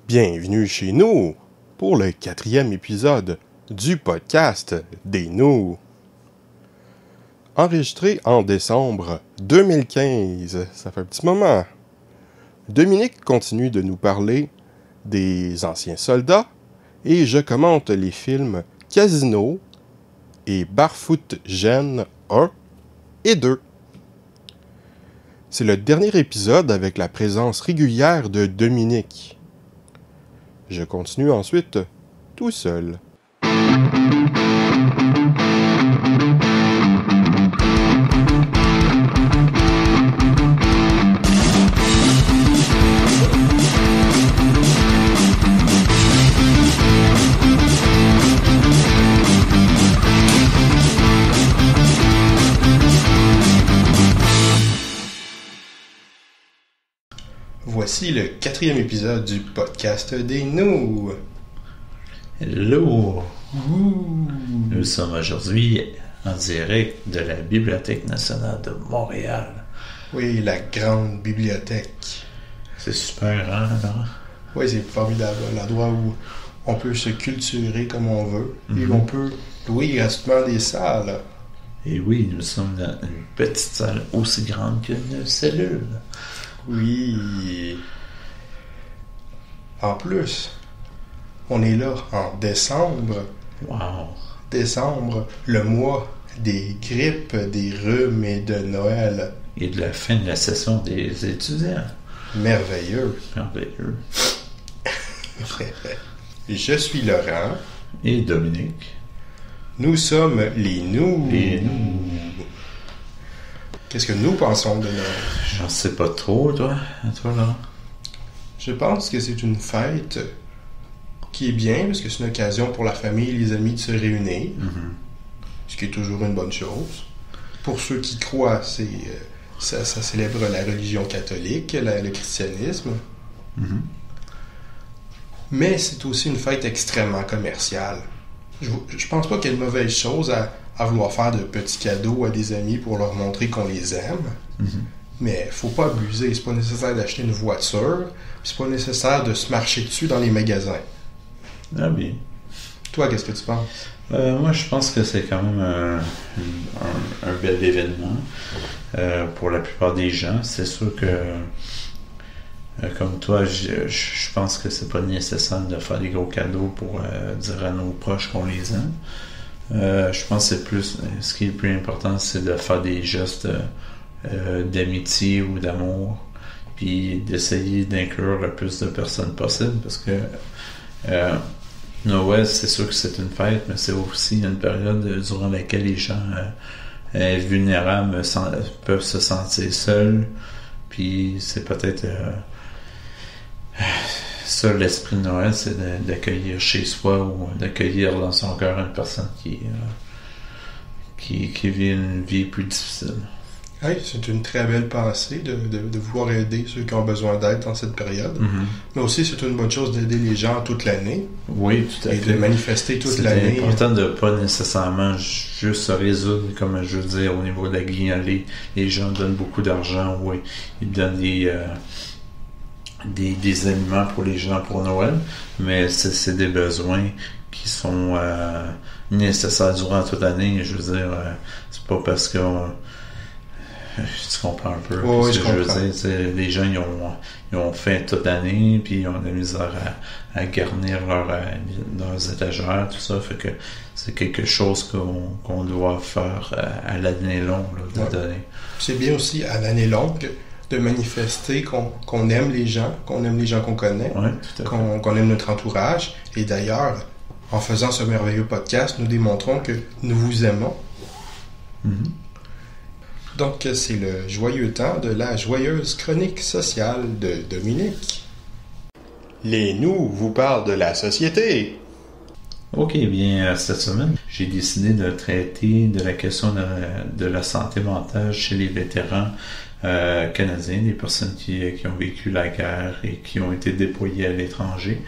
Bienvenue chez nous pour le 4e épisode du podcast des nous. Enregistré en décembre 2015, ça fait un petit moment. Dominique continue de nous parler des anciens soldats et je commente les films Casino et Barfoot Gen 1 et 2. C'est le dernier épisode avec la présence régulière de Dominique. Je continue ensuite tout seul. Voici le 4e épisode du podcast des nous. Hello! Nous sommes aujourd'hui en direct de la Bibliothèque nationale de Montréal. Oui, la grande bibliothèque. C'est super, hein? Oui, c'est formidable. L'endroit où on peut se culturer comme on veut et on peut louer gratuitement des salles. Et oui, nous sommes dans une petite salle aussi grande qu'une cellule. Oui. En plus, on est là en décembre. Wow! Décembre, le mois des grippes, des rhumes et de Noël. Et de la fin de la session des étudiants. Merveilleux. Merveilleux. Je suis Laurent. Et Dominique. Nous sommes les nous. Les nous. Qu'est-ce que nous pensons de Noël? J'en sais pas trop, toi là. Je pense que c'est une fête qui est bien, parce que c'est une occasion pour la famille et les amis de se réunir, ce qui est toujours une bonne chose. Pour ceux qui croient, ça célèbre la religion catholique, le christianisme. Mais c'est aussi une fête extrêmement commerciale. Je pense pas qu'il y ait de mauvaise chose à vouloir faire de petits cadeaux à des amis pour leur montrer qu'on les aime. Mais faut pas abuser. C'est pas nécessaire d'acheter une voiture. C'est pas nécessaire de se marcher dessus dans les magasins. Ah bien. Toi, qu'est-ce que tu penses? Moi, je pense que c'est quand même un bel événement pour la plupart des gens. C'est sûr que, comme toi, je pense que c'est pas nécessaire de faire des gros cadeaux pour dire à nos proches qu'on les aime. Je pense que c'est plus, ce qui est le plus important, c'est de faire des gestes d'amitié ou d'amour, puis d'essayer d'inclure le plus de personnes possible, parce que Noël, c'est sûr que c'est une fête, mais c'est aussi une période durant laquelle les gens vulnérables peuvent se sentir seuls, puis c'est peut-être ça l'esprit de Noël, c'est d'accueillir chez soi ou d'accueillir dans son cœur une personne qui vit une vie plus difficile. Oui, c'est une très belle pensée de vouloir aider ceux qui ont besoin d'aide dans cette période. Mais aussi, c'est une bonne chose d'aider les gens toute l'année. Oui, tout à fait. Et de manifester toute l'année. C'est important de ne pas nécessairement juste se résoudre, comme je veux dire, au niveau de la guignolée. Les gens donnent beaucoup d'argent, oui. Ils donnent des aliments pour les gens pour Noël, mais c'est des besoins qui sont nécessaires durant toute l'année. Je veux dire, c'est pas parce que tu comprends un peu ce que je veux dire. Les gens ils ont faim toute l'année, puis ils ont de la misère à garnir leurs étagères, tout ça. Fait que c'est quelque chose qu'on doit faire à l'année longue, là, de donner. C'est bien aussi à l'année longue de manifester qu'on aime les gens, qu'on connaît, qu'on aime notre entourage. Et d'ailleurs, en faisant ce merveilleux podcast, nous démontrons que nous vous aimons. Donc, c'est le joyeux temps de la joyeuse chronique sociale de Dominique. Les nous vous parlent de la société. Ok, bien, cette semaine, j'ai décidé de traiter de la question de la santé mentale chez les vétérans canadiens, des personnes qui ont vécu la guerre et qui ont été déployées à l'étranger.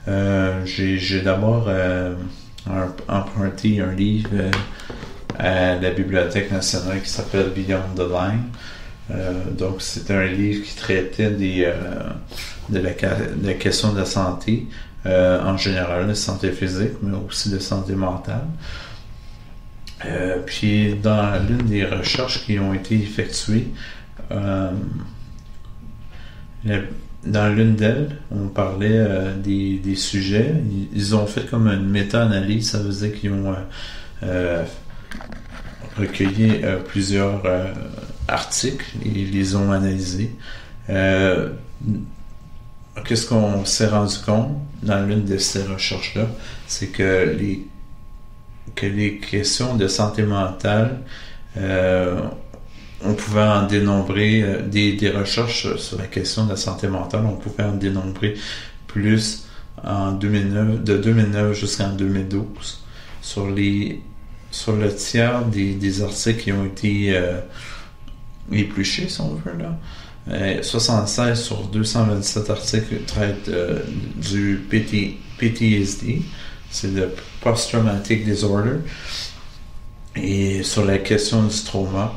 J'ai d'abord emprunté un livre à la Bibliothèque nationale qui s'appelle Beyond the Line, Donc, c'est un livre qui traitait de la question de la santé, en général, de santé physique, mais aussi de santé mentale. Puis, dans l'une des recherches qui ont été effectuées, dans l'une d'elles, on parlait des sujets. Ils ont fait comme une méta-analyse, ça veut dire qu'ils ont recueilli plusieurs articles et les ont analysés. Qu'est-ce qu'on s'est rendu compte dans l'une de ces recherches-là? C'est que les questions de santé mentale, on pouvait en dénombrer des recherches sur la question de la santé mentale, on pouvait en dénombrer plus de 2009 jusqu'en 2012 sur le tiers des articles qui ont été épluchés, si on veut, là. 76 sur 227 articles traitent du PTSD, c'est le Post-Traumatic Disorder, et sur la question du trauma.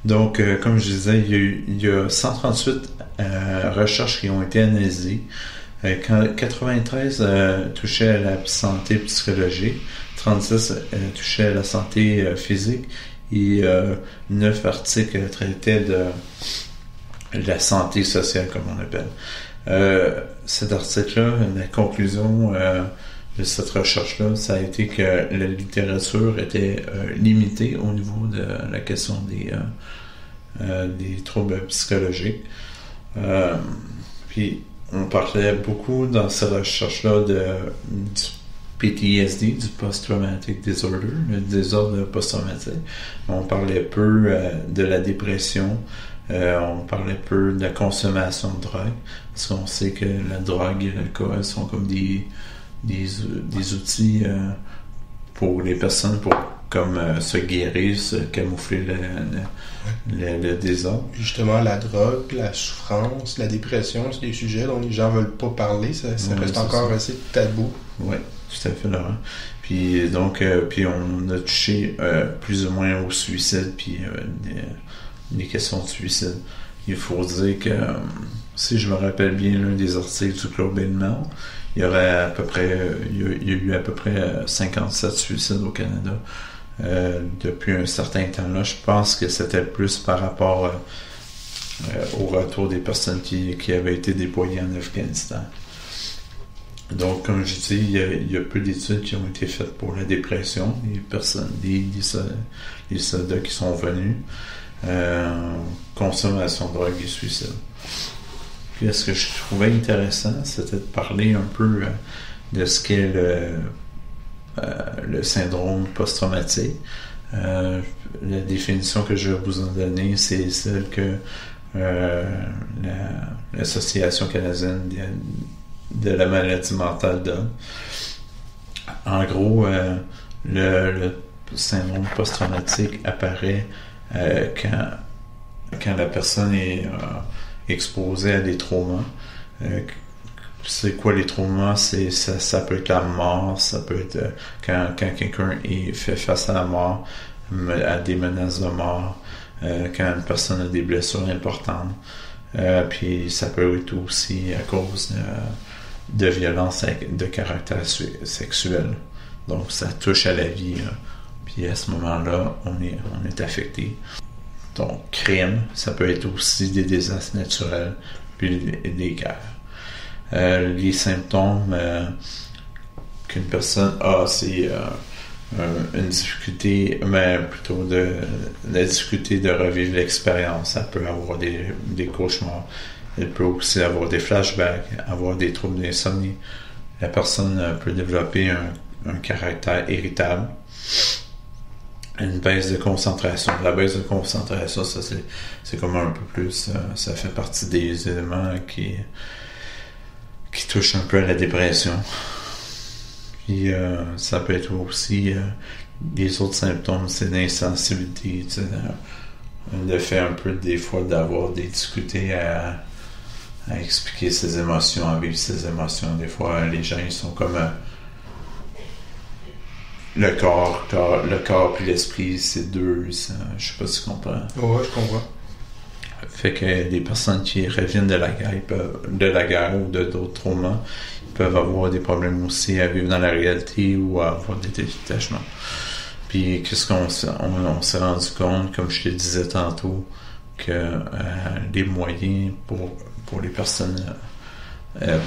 Donc, comme je disais, il y a 138 recherches qui ont été analysées. 93 touchaient à la santé psychologique, 36 touchaient à la santé physique et 9 articles traitaient de la santé sociale, comme on appelle. Cet article-là, la conclusion de cette recherche-là, ça a été que la littérature était limitée au niveau de la question des troubles psychologiques. Puis, on parlait beaucoup dans cette recherche-là du PTSD, du Post-Traumatic Disorder, le désordre post-traumatique. On parlait peu de la dépression. On parlait peu de la consommation de drogue, parce qu'on sait que la drogue et l'alcool sont comme des outils pour les personnes pour se guérir, se camoufler le désordre. Justement, la drogue, la souffrance, la dépression, c'est des sujets dont les gens veulent pas parler, ça reste encore assez tabou. Oui, tout à fait, Laurent. Puis donc, puis on a touché plus ou moins au suicide, puis des questions de suicide. Il faut dire que, si je me rappelle bien l'un des articles du Globe and Mail, il y a eu à peu près 57 suicides au Canada depuis un certain temps là. Je pense que c'était plus par rapport au retour des personnes qui avaient été déployées en Afghanistan. Donc, comme je dis, il y a peu d'études qui ont été faites pour la dépression, les soldats qui sont venus. Consommation de drogue et suicide. Puis, ce que je trouvais intéressant, c'était de parler un peu de ce qu'est le syndrome post-traumatique. La définition que je vais vous en donner, c'est celle que l'Association canadienne de la maladie mentale donne. En gros, le syndrome post-traumatique apparaît quand la personne est exposée à des traumas. C'est quoi les traumas? Ça peut être la mort, ça peut être quand quelqu'un fait face à la mort, à des menaces de mort, quand une personne a des blessures importantes. Puis ça peut être aussi à cause de violences de caractère sexuel. Donc ça touche à la vie. Puis à ce moment-là, on est affecté. Donc, crime, ça peut être aussi des désastres naturels, puis des guerres. Les symptômes qu'une personne a, c'est une difficulté, mais plutôt la difficulté de revivre l'expérience. Ça peut avoir des cauchemars. Elle peut aussi avoir des flashbacks, avoir des troubles d'insomnie. La personne peut développer un caractère irritable. Une baisse de concentration. La baisse de concentration, ça c'est comme un peu plus, ça fait partie des éléments qui touchent un peu à la dépression. Puis ça peut être aussi des autres symptômes, c'est l'insensibilité, le fait un peu des fois d'avoir des difficultés à expliquer ses émotions, à vivre ses émotions. Des fois, les gens ils sont comme le corps puis l'esprit, c'est deux. Je sais pas si tu comprends. Ouais, je comprends. Fait que les personnes qui reviennent de la guerre ou de d'autres traumas, ils peuvent avoir des problèmes aussi à vivre dans la réalité ou à avoir des détachements. Puis qu'est-ce qu'on s'est rendu compte, comme je te disais tantôt, que les moyens pour les personnes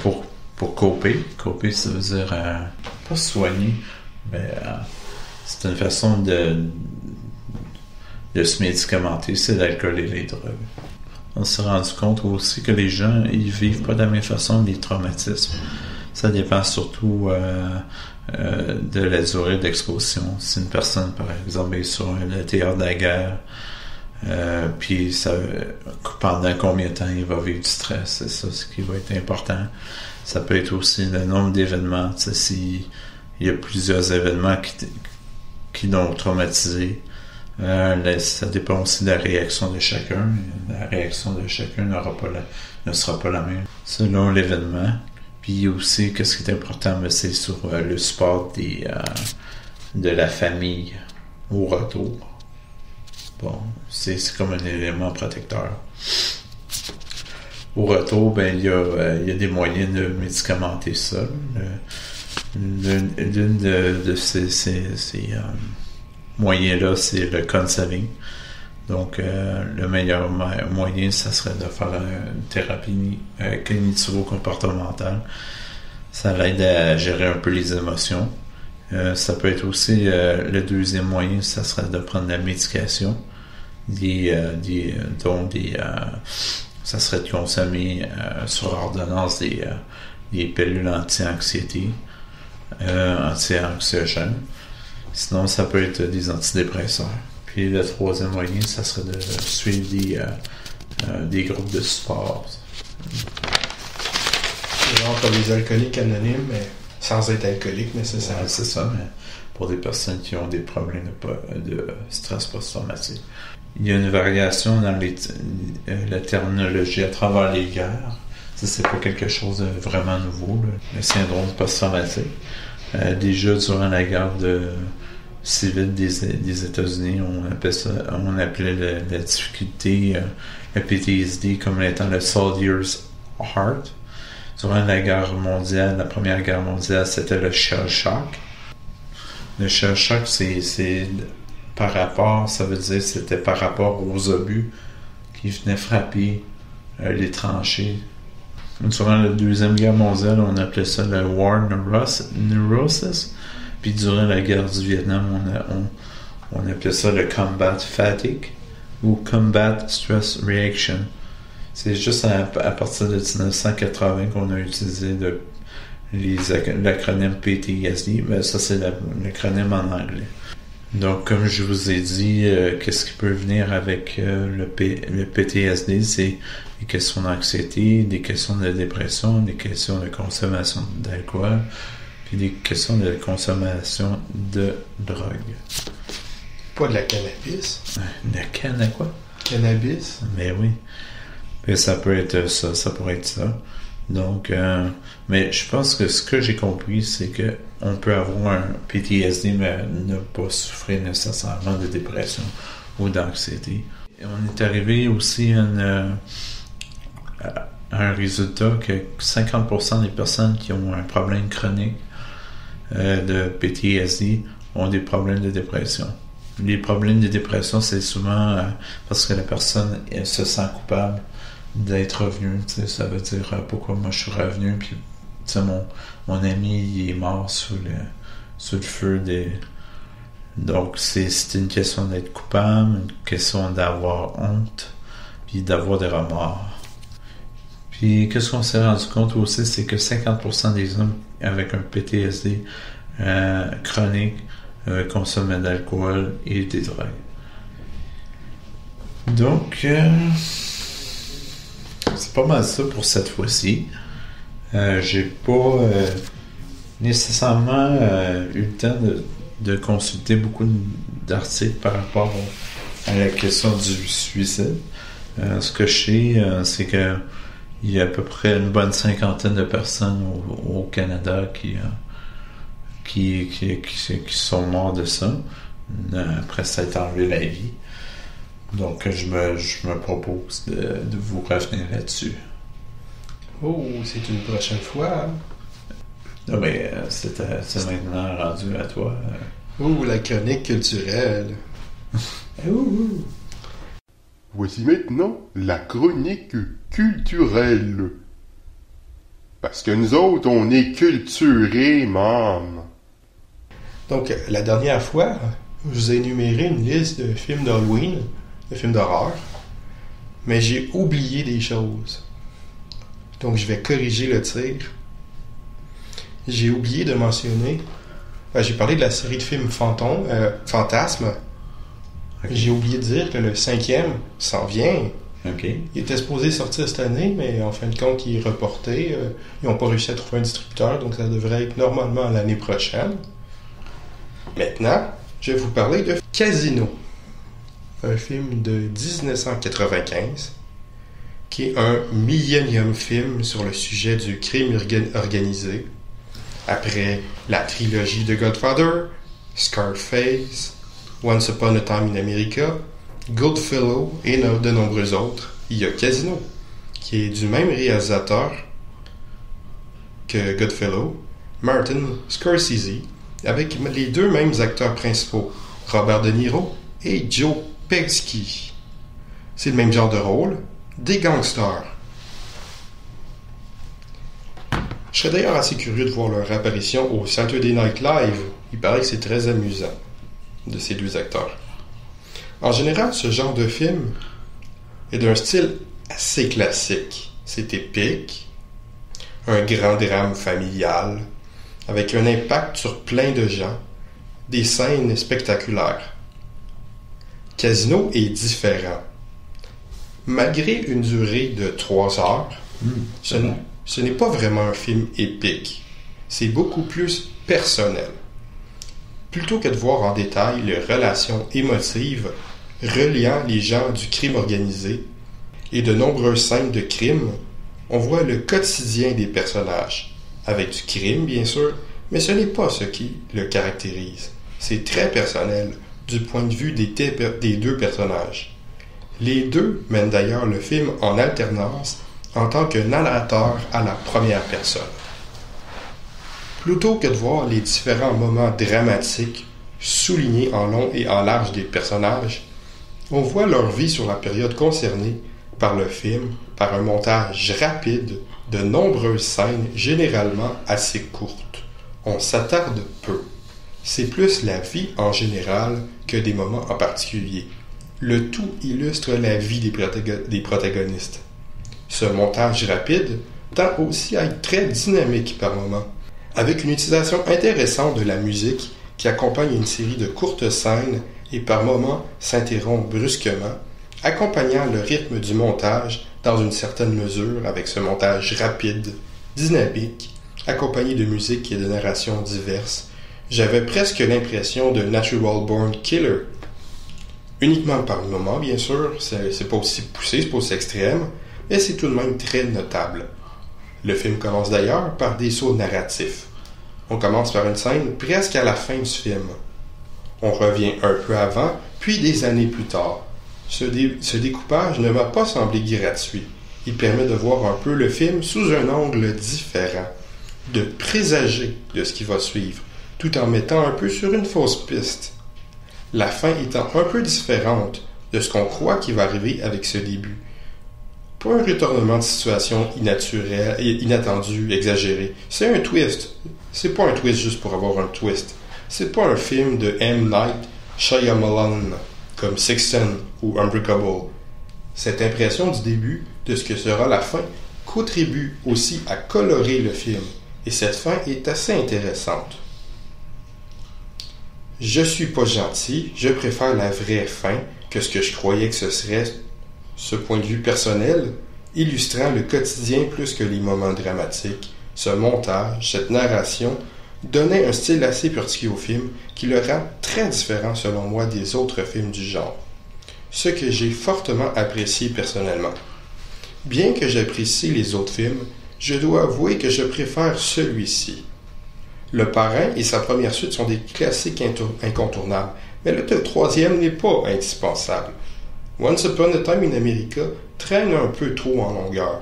pour coper, ça veut dire pas soigner, mais c'est une façon de se médicamenter, c'est l'alcool et les drogues. On s'est rendu compte aussi que les gens, ils vivent pas de la même façon les traumatismes. Ça dépend surtout de la durée d'exposition. Si une personne, par exemple, est sur le théâtre de la guerre, puis pendant combien de temps il va vivre du stress, c'est ça ce qui va être important. Ça peut être aussi le nombre d'événements. S'il y a plusieurs événements qui l'ont traumatisé, ça dépend aussi de la réaction de chacun. La réaction de chacun ne sera pas la même selon l'événement. Puis aussi, qu'est-ce qui est important, c'est sur le support de la famille au retour. Bon, c'est comme un élément protecteur. Au retour, il y a des moyens de médicamenter ça. L'une de ces moyens-là, c'est le counseling. Donc, le meilleur moyen, ça serait de faire une thérapie cognitivo-comportementale. Ça l'aide à gérer un peu les émotions. Ça peut être aussi, le deuxième moyen, ça serait de prendre la médication. Ça serait de consommer sur ordonnance des pilules anti-anxiété, anti-anxiogènes. Sinon, ça peut être des antidépresseurs. Puis le troisième moyen, ça serait de suivre des groupes de support. Genre comme les alcooliques anonymes, mais sans être alcoolique nécessairement. Ouais, c'est ça, mais pour des personnes qui ont des problèmes de stress post-traumatique. Il y a une variation dans la terminologie à travers les guerres. Ça, c'est pas quelque chose de vraiment nouveau, là. Le syndrome post-traumatique. Déjà, durant la guerre civile des États-Unis, on appelait la difficulté, le PTSD, comme étant le soldier's heart. Durant la Première Guerre mondiale, c'était le shell shock. Le shell shock, c'est par rapport, ça veut dire c'était par rapport aux obus qui venaient frapper les tranchées. Durant la Deuxième Guerre mondiale, on appelait ça la War Neurosis. Puis durant la guerre du Vietnam, on appelait ça le Combat Fatigue ou Combat Stress Reaction. C'est juste à partir de 1980 qu'on a utilisé l'acronyme PTSD. Mais ça, c'est l'acronyme en anglais. Donc, comme je vous ai dit, qu'est-ce qui peut venir avec le PTSD, c'est des questions d'anxiété, des questions de dépression, des questions de consommation d'alcool, puis des questions de consommation de drogue. Pas de la cannabis. La quoi? Cannabis? Mais oui. Et ça peut être ça pourrait être ça. Donc, mais je pense que ce que j'ai compris, c'est que on peut avoir un PTSD, mais ne pas souffrir nécessairement de dépression ou d'anxiété. Et on est arrivé aussi à un résultat que 50% des personnes qui ont un problème chronique de PTSD ont des problèmes de dépression. Les problèmes de dépression, c'est souvent parce que la personne se sent coupable d'être revenu. Ça veut dire pourquoi moi je suis revenu, puis mon ami il est mort sous le feu des. Donc c'est une question d'être coupable, une question d'avoir honte, puis d'avoir des remords. Puis qu'est-ce qu'on s'est rendu compte aussi, c'est que 50% des hommes avec un PTSD chronique consomment d'alcool et des drogues. Donc c'est pas mal ça pour cette fois-ci. J'ai pas nécessairement eu le temps de consulter beaucoup d'articles par rapport à la question du suicide. Ce que je sais, c'est que il y a à peu près une bonne 50aine de personnes au Canada qui sont morts de ça, après s'être enlevé la vie. Donc, je me propose de vous revenir là-dessus. Oh, c'est une prochaine fois. Hein? Non, mais c'est maintenant rendu à toi. Oh, la chronique culturelle. Voici maintenant la chronique culturelle. Parce que nous autres, on est culturés, man. Donc, la dernière fois, je vous ai énuméré une liste de films d'Halloween, de films d'horreur, mais j'ai oublié des choses. Donc, je vais corriger le tir. J'ai oublié de mentionner... j'ai parlé de la série de films Fantasme. Okay. J'ai oublié de dire que le 5e s'en vient. Okay. Il était supposé sortir cette année, mais en fin de compte, il est reporté. Ils n'ont pas réussi à trouver un distributeur, donc ça devrait être normalement l'année prochaine. Maintenant, je vais vous parler de Casino, un film de 1995, qui est un millénium film sur le sujet du crime organisé. Après la trilogie de Godfather, Scarface, Once Upon a Time in America, Goodfellow et de nombreux autres, il y a Casino, qui est du même réalisateur que Goodfellow, Martin Scorsese, avec les deux mêmes acteurs principaux, Robert De Niro et Joe Pesci. C'est le même genre de rôle, des gangsters. Je serais d'ailleurs assez curieux de voir leur apparition au Saturday Night Live. Il paraît que c'est très amusant, de ces deux acteurs. En général, ce genre de film est d'un style assez classique. C'est épique, un grand drame familial, avec un impact sur plein de gens, des scènes spectaculaires. Casino est différent. Malgré une durée de 3 heures, ce n'est pas vraiment un film épique. C'est beaucoup plus personnel. Plutôt que de voir en détail les relations émotives reliant les gens du crime organisé et de nombreuses scènes de crime, on voit le quotidien des personnages, avec du crime bien sûr, mais ce n'est pas ce qui le caractérise. C'est très personnel du point de vue des deux personnages. Les deux mènent d'ailleurs le film en alternance en tant que narrateur à la première personne. Plutôt que de voir les différents moments dramatiques soulignés en long et en large des personnages, on voit leur vie sur la période concernée par le film par un montage rapide de nombreuses scènes généralement assez courtes. On s'attarde peu. C'est plus la vie en général que des moments en particulier. Le tout illustre la vie des protagonistes. Ce montage rapide tend aussi à être très dynamique par moments, avec une utilisation intéressante de la musique qui accompagne une série de courtes scènes et par moments s'interrompt brusquement, accompagnant le rythme du montage dans une certaine mesure avec ce montage rapide, dynamique, accompagné de musique et de narrations diverses. J'avais presque l'impression de Natural Born Killer. Uniquement par moments, bien sûr, c'est pas aussi poussé, c'est pas aussi extrême, mais c'est tout de même très notable. Le film commence d'ailleurs par des sauts narratifs. On commence par une scène presque à la fin du film. On revient un peu avant, puis des années plus tard. Ce découpage ne m'a pas semblé gratuit. Il permet de voir un peu le film sous un angle différent, de présager de ce qui va suivre, tout en mettant un peu sur une fausse piste. La fin étant un peu différente de ce qu'on croit qui va arriver avec ce début. Pas un retournement de situation inattendu, exagéré. C'est un twist. C'est pas un twist juste pour avoir un twist. C'est pas un film de M. Night Shyamalan comme Sixten ou Unbreakable. Cette impression du début de ce que sera la fin contribue aussi à colorer le film, et cette fin est assez intéressante. Je suis pas gentil, je préfère la vraie fin que ce que je croyais que ce serait, ce point de vue personnel, illustrant le quotidien plus que les moments dramatiques. Ce montage, cette narration, donnait un style assez particulier au film qui le rend très différent selon moi des autres films du genre. Ce que j'ai fortement apprécié personnellement. Bien que j'apprécie les autres films, je dois avouer que je préfère celui-ci. Le Parrain et sa première suite sont des classiques incontournables, mais le troisième n'est pas indispensable. Once Upon a Time in America traîne un peu trop en longueur.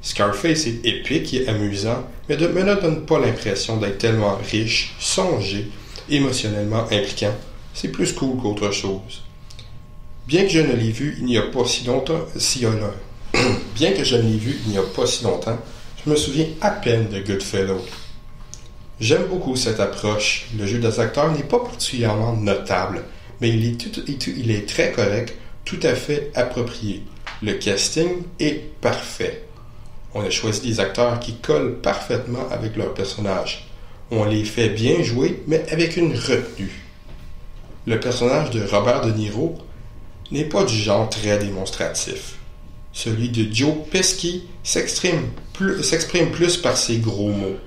Scarface est épique et amusant, mais ne donne pas l'impression d'être tellement riche, songé, émotionnellement impliquant. C'est plus cool qu'autre chose. Bien que je ne l'ai vu il n'y a pas si longtemps, bien que je ne l'ai vu il n'y a pas si longtemps, je me souviens à peine de Goodfellow. J'aime beaucoup cette approche. Le jeu des acteurs n'est pas particulièrement notable, mais il est très correct, tout à fait approprié. Le casting est parfait. On a choisi des acteurs qui collent parfaitement avec leur personnage. On les fait bien jouer, mais avec une retenue. Le personnage de Robert De Niro n'est pas du genre très démonstratif. Celui de Joe Pesci s'exprime plus par ses gros mots.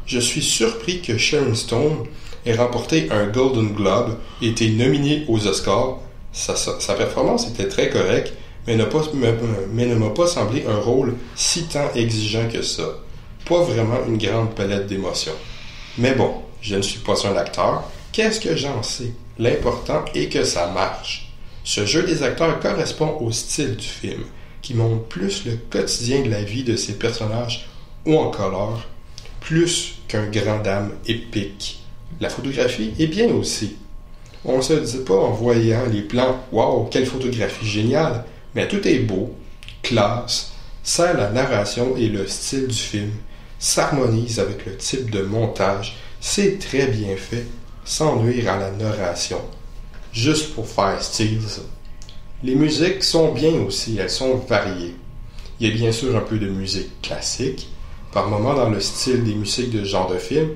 Je suis surpris que Sharon Stone ait remporté un Golden Globe et été nominée aux Oscars. Sa performance était très correcte, mais ne m'a pas semblé un rôle si tant exigeant que ça. Pas vraiment une grande palette d'émotions. Mais bon, je ne suis pas un acteur. Qu'est-ce que j'en sais? L'important est que ça marche. Ce jeu des acteurs correspond au style du film, qui montre plus le quotidien de la vie de ses personnages ou en couleur, plus qu'un grand dame épique. La photographie est bien aussi. On ne se dit pas en voyant les plans « Wow, quelle photographie géniale !» Mais tout est beau, classe, sert la narration et le style du film, s'harmonise avec le type de montage, c'est très bien fait, sans nuire à la narration. Juste pour faire style. Les musiques sont bien aussi, elles sont variées. Il y a bien sûr un peu de musique classique, par moments dans le style des musiques de ce genre de film,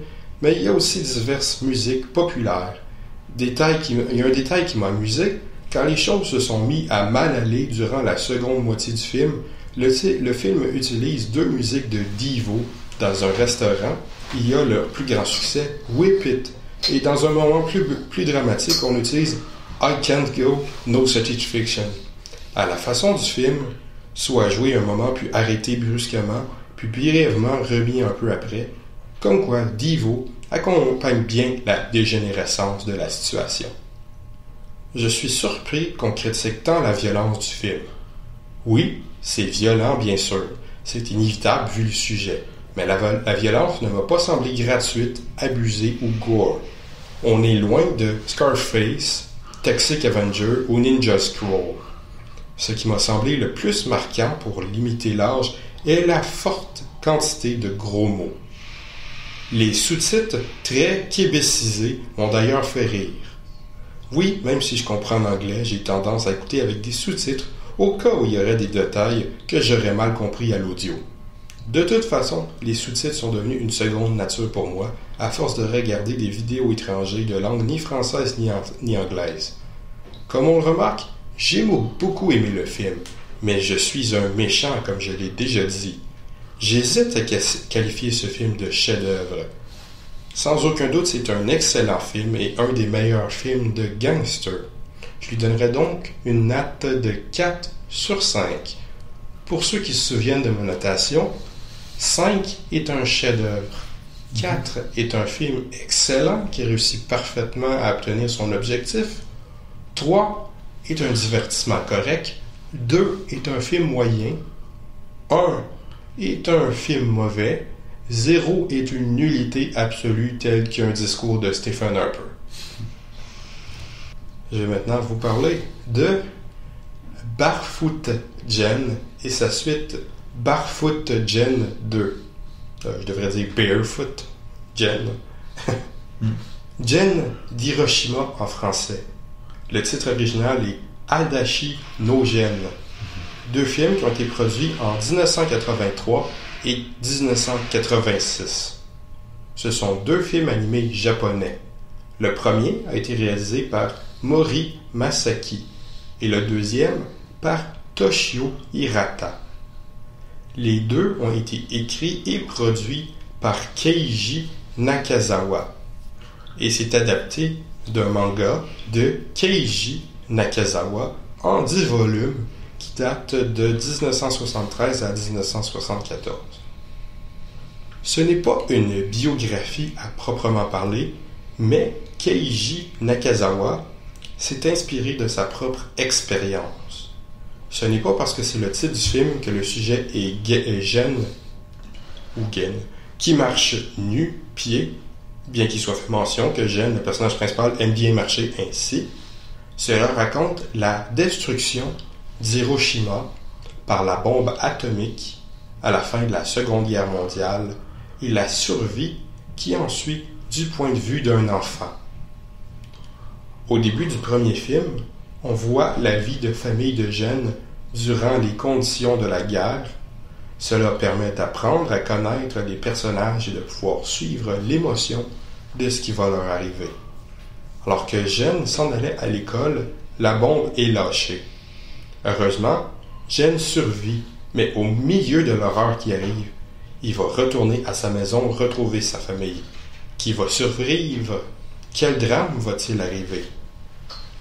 mais il y a aussi diverses musiques populaires. Il y a un détail qui m'a amusé. Quand les choses se sont mis à mal aller durant la seconde moitié du film, le film utilise 2 musiques de Devo dans un restaurant. Il y a leur plus grand succès, Whip It. Et dans un moment plus dramatique, on utilise I Can't Go, No Satisfaction. À la façon du film, soit joué un moment puis arrêté brusquement, puis brièvement remis un peu après. Comme quoi, Devo accompagne bien la dégénérescence de la situation. Je suis surpris qu'on critique tant la violence du film. Oui, c'est violent bien sûr, c'est inévitable vu le sujet, mais la violence ne m'a pas semblé gratuite, abusée ou gore. On est loin de Scarface, Toxic Avenger ou Ninja Scroll. Ce qui m'a semblé le plus marquant pour limiter l'âge est la forte quantité de gros mots. Les sous-titres très québécisés m'ont d'ailleurs fait rire. Oui, même si je comprends l'anglais, j'ai tendance à écouter avec des sous-titres au cas où il y aurait des détails que j'aurais mal compris à l'audio. De toute façon, les sous-titres sont devenus une seconde nature pour moi à force de regarder des vidéos étrangères de langue ni française ni anglaise. Comme on le remarque, j'ai beaucoup aimé le film, mais je suis un méchant comme je l'ai déjà dit. J'hésite à qualifier ce film de chef-d'œuvre. Sans aucun doute, c'est un excellent film et un des meilleurs films de gangster. Je lui donnerais donc une note de 4 sur 5. Pour ceux qui se souviennent de ma notation, 5 est un chef-d'œuvre. 4 est un film excellent qui réussit parfaitement à obtenir son objectif. 3 est un divertissement correct. 2 est un film moyen. 1 est un film mauvais. 0 est une nullité absolue telle qu'un discours de Stephen Harper. Je vais maintenant vous parler de Barfoot Gen et sa suite Barfoot Gen 2. Je devrais dire Barefoot Gen. Gen d'Hiroshima en français. Le titre original est Adachi no Gen. 2 films qui ont été produits en 1983 et 1986. Ce sont 2 films animés japonais. Le premier a été réalisé par Mori Masaki et le deuxième par Toshio Hirata. Les 2 ont été écrits et produits par Keiji Nakazawa et c'est adapté d'un manga de Keiji Nakazawa en 10 volumes qui date de 1973 à 1974. Ce n'est pas une biographie à proprement parler, mais Keiji Nakazawa s'est inspiré de sa propre expérience. Ce n'est pas parce que c'est le titre du film que le sujet est Jen, ou Gen, qui marche nu, pied, bien qu'il soit fait mention que Jen, le personnage principal, aime bien marcher ainsi. Cela raconte la destruction d'Hiroshima par la bombe atomique à la fin de la Seconde Guerre mondiale et la survie qui en suit du point de vue d'un enfant. Au début du premier film, on voit la vie de famille de Jen durant les conditions de la guerre. Cela permet d'apprendre à connaître les personnages et de pouvoir suivre l'émotion de ce qui va leur arriver. Alors que Jen s'en allait à l'école, la bombe est lâchée. Heureusement, Jen survit, mais au milieu de l'horreur qui arrive, il va retourner à sa maison retrouver sa famille. Qui va survivre? Quel drame va-t-il arriver?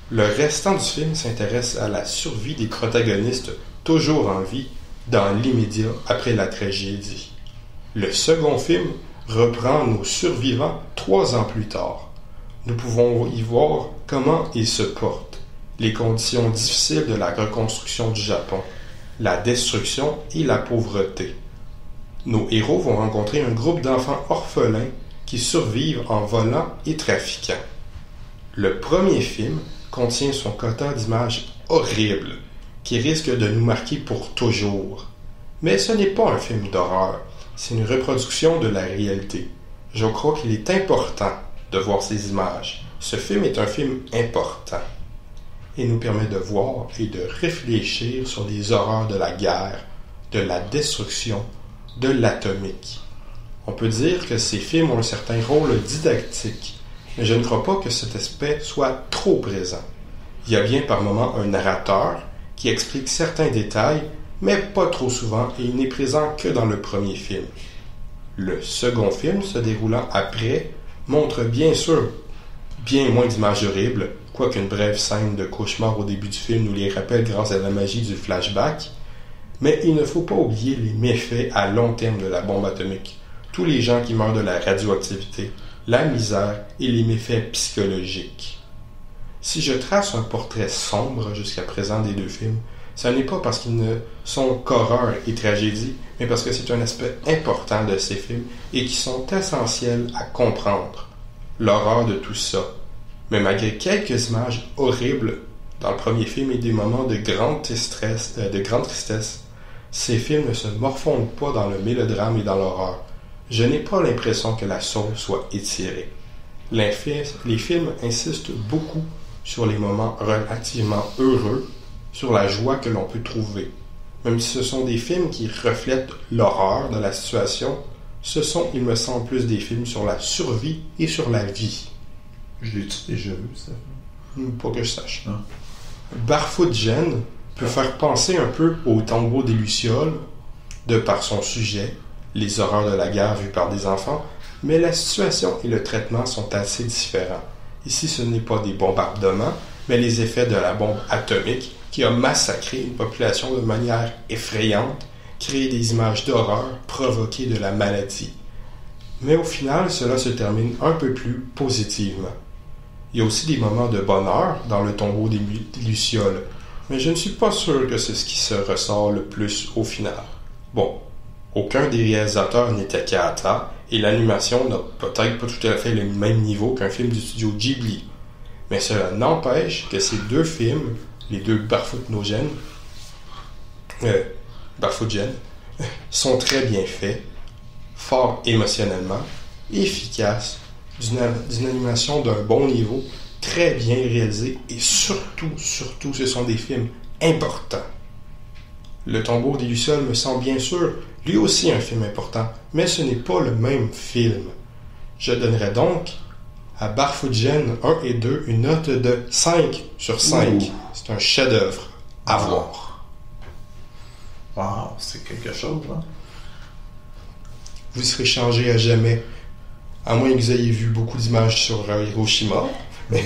Le restant du film s'intéresse à la survie des protagonistes toujours en vie dans l'immédiat après la tragédie. Le second film reprend nos survivants 3 ans plus tard. Nous pouvons y voir comment ils se portent, les conditions difficiles de la reconstruction du Japon, la destruction et la pauvreté. Nos héros vont rencontrer un groupe d'enfants orphelins qui survivent en volant et trafiquant. Le premier film contient son quota d'images horribles qui risquent de nous marquer pour toujours. Mais ce n'est pas un film d'horreur, c'est une reproduction de la réalité. Je crois qu'il est important de voir ces images. Ce film est un film important et nous permet de voir et de réfléchir sur les horreurs de la guerre, de la destruction, de l'atomique. On peut dire que ces films ont un certain rôle didactique, mais je ne crois pas que cet aspect soit trop présent. Il y a bien par moments un narrateur qui explique certains détails, mais pas trop souvent, et il n'est présent que dans le premier film. Le second film, se déroulant après, montre bien sûr bien moins d'images horribles, quoique une brève scène de cauchemar au début du film nous les rappelle grâce à la magie du flashback, mais il ne faut pas oublier les méfaits à long terme de la bombe atomique, tous les gens qui meurent de la radioactivité, la misère et les méfaits psychologiques. Si je trace un portrait sombre jusqu'à présent des 2 films, ce n'est pas parce qu'ils ne sont qu'horreur et tragédie, mais parce que c'est un aspect important de ces films et qui sont essentiels à comprendre l'horreur de tout ça. Mais malgré quelques images horribles dans le premier film et des moments de grande tristesse, ces films ne se morfondent pas dans le mélodrame et dans l'horreur. Je n'ai pas l'impression que la sauce soit étirée. Les films insistent beaucoup sur les moments relativement heureux, sur la joie que l'on peut trouver. Même si ce sont des films qui reflètent l'horreur de la situation, ce sont, il me semble, plus des films sur la survie et sur la vie. Je l'ai-tu déjà vu, ça? Pas que je sache. Ah. Barefoot Gen peut faire penser un peu au Tombeau des Lucioles, de par son sujet, les horreurs de la guerre vues par des enfants, mais la situation et le traitement sont assez différents. Ici, ce n'est pas des bombardements, mais les effets de la bombe atomique qui a massacré une population de manière effrayante, créé des images d'horreur, provoqué de la maladie. Mais au final, cela se termine un peu plus positivement. Il y a aussi des moments de bonheur dans le Tombeau des Lucioles, mais je ne suis pas sûr que c'est ce qui se ressort le plus au final. Bon, aucun des réalisateurs n'est Takahata, et l'animation n'a peut-être pas tout à fait le même niveau qu'un film du studio Ghibli. Mais cela n'empêche que ces 2 films, les 2 Barefoot Gen, sont très bien faits, forts émotionnellement, efficaces, d'une animation d'un bon niveau, très bien réalisée, et surtout, ce sont des films importants. Le Tombeau des Lucioles me semble bien sûr, lui aussi un film important, mais ce n'est pas le même film. Je donnerais donc à Barefoot Gen 1 et 2 une note de 5 sur 5. Ouh. C'est un chef-d'œuvre à voir. Wow, c'est quelque chose, hein? Vous serez changé à jamais, à moins que vous ayez vu beaucoup d'images sur Hiroshima. Mais...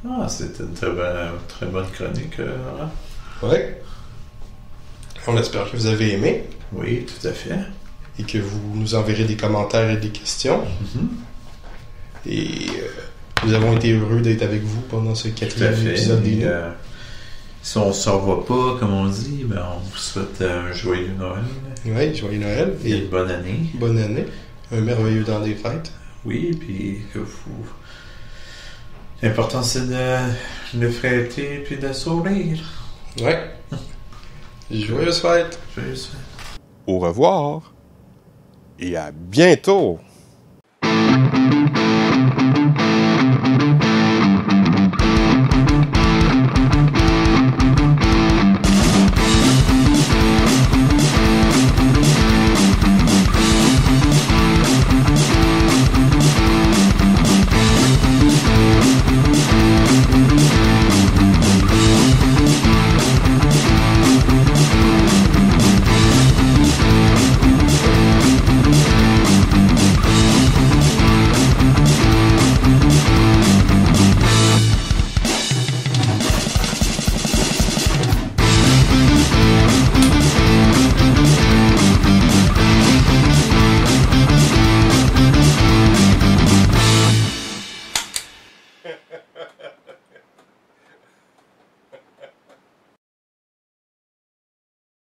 Ah, c'était une très bonne chronique. Hein? Oui. On espère que vous avez aimé. Oui, tout à fait. Et que vous nous enverrez des commentaires et des questions. Mm-hmm. Et Nous avons été heureux d'être avec vous pendant ce Tout à 4e fait. épisode des Et, Nous. si on ne se revoit pas, comme on dit, ben on vous souhaite un joyeux Noël Oui, joyeux Noël et et une bonne année. bonne année. Un merveilleux temps des fêtes. Oui, puis que vous... L'important, c'est de fêter puis de sourire. Ouais. Joyeuses fêtes. Joyeuses fêtes. Au revoir et à bientôt!